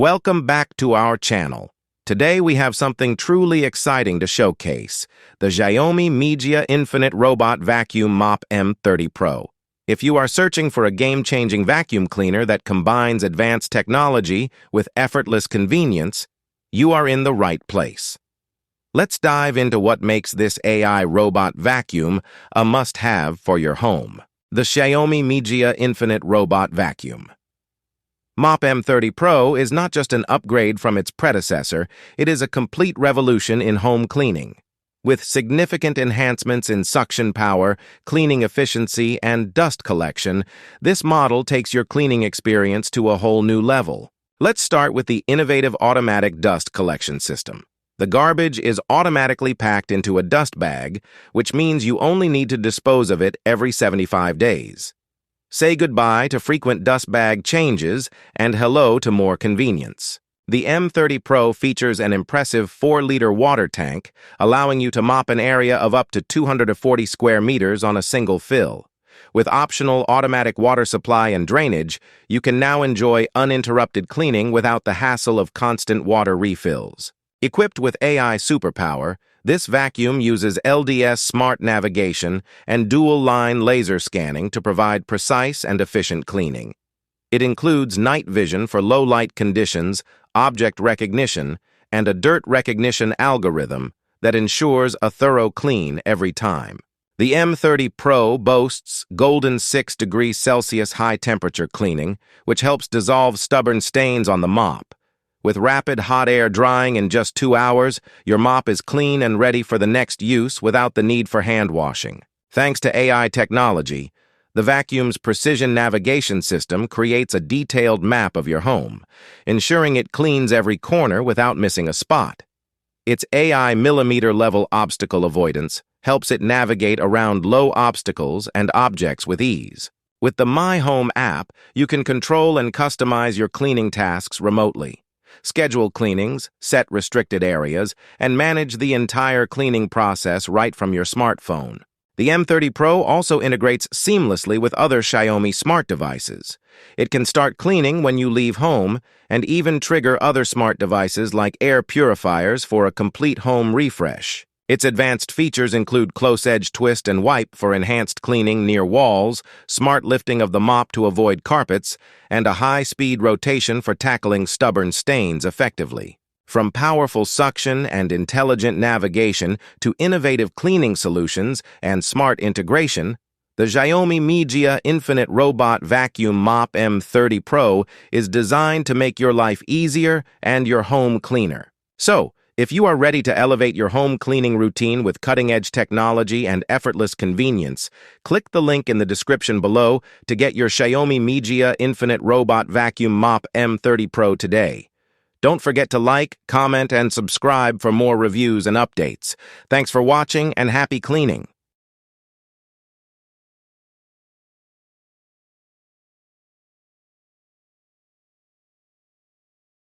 Welcome back to our channel. Today we have something truly exciting to showcase, the XIAOMI MIJIA Infinite Robot Vacuum Mop M30 Pro. If you are searching for a game-changing vacuum cleaner that combines advanced technology with effortless convenience, you are in the right place. Let's dive into what makes this AI robot vacuum a must-have for your home. The XIAOMI MIJIA Infinite Robot Vacuum. MOP M30 Pro is not just an upgrade from its predecessor, it is a complete revolution in home cleaning. With significant enhancements in suction power, cleaning efficiency, and dust collection, this model takes your cleaning experience to a whole new level. Let's start with the innovative automatic dust collection system. The garbage is automatically packed into a dust bag, which means you only need to dispose of it every 75 days. Say goodbye to frequent dust bag changes and hello to more convenience. The M30 Pro features an impressive 4-liter water tank, allowing you to mop an area of up to 240 square meters on a single fill. With optional automatic water supply and drainage, you can now enjoy uninterrupted cleaning without the hassle of constant water refills. Equipped with AI superpower, this vacuum uses LDS smart navigation and dual-line laser scanning to provide precise and efficient cleaning. It includes night vision for low-light conditions, object recognition, and a dirt recognition algorithm that ensures a thorough clean every time. The M30 Pro boasts golden 6 degrees Celsius high-temperature cleaning, which helps dissolve stubborn stains on the mop. With rapid hot air drying in just 2 hours, your mop is clean and ready for the next use without the need for hand washing. Thanks to AI technology, the vacuum's precision navigation system creates a detailed map of your home, ensuring it cleans every corner without missing a spot. Its AI millimeter-level obstacle avoidance helps it navigate around low obstacles and objects with ease. With the My Home app, you can control and customize your cleaning tasks remotely. Schedule cleanings, set restricted areas, and manage the entire cleaning process right from your smartphone. The M30 Pro also integrates seamlessly with other XIAOMI smart devices. It can start cleaning when you leave home and even trigger other smart devices like air purifiers for a complete home refresh. Its advanced features include close-edge twist and wipe for enhanced cleaning near walls, smart lifting of the mop to avoid carpets, and a high-speed rotation for tackling stubborn stains effectively. From powerful suction and intelligent navigation to innovative cleaning solutions and smart integration, the XIAOMI MIJIA Infinite Robot Vacuum Mop M30 Pro is designed to make your life easier and your home cleaner. So, if you are ready to elevate your home cleaning routine with cutting-edge technology and effortless convenience, click the link in the description below to get your XIAOMI MIJIA Infinite Robot Vacuum Mop M30 Pro today. Don't forget to like, comment, and subscribe for more reviews and updates. Thanks for watching and happy cleaning!